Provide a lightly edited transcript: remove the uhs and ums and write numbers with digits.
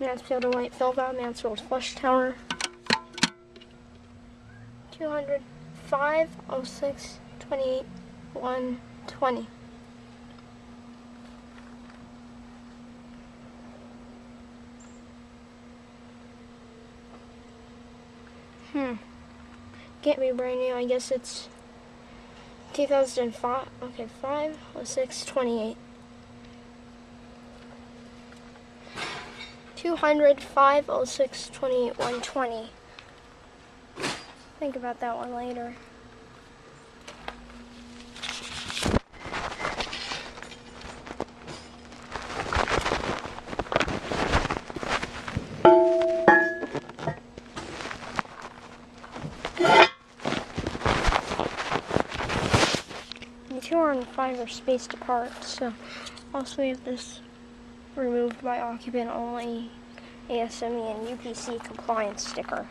Mansfield and White fill valve, Mansfield flush tower. 200, 5, 06, 28, 120. Can't be brand new. I guess it's 2005. Okay, 5, 06, 28. 200, 5, 06, 28, 120. Think about that one later. The 2 and 5 are spaced apart, so also we have this removed by occupant only ASME and UPC compliance sticker.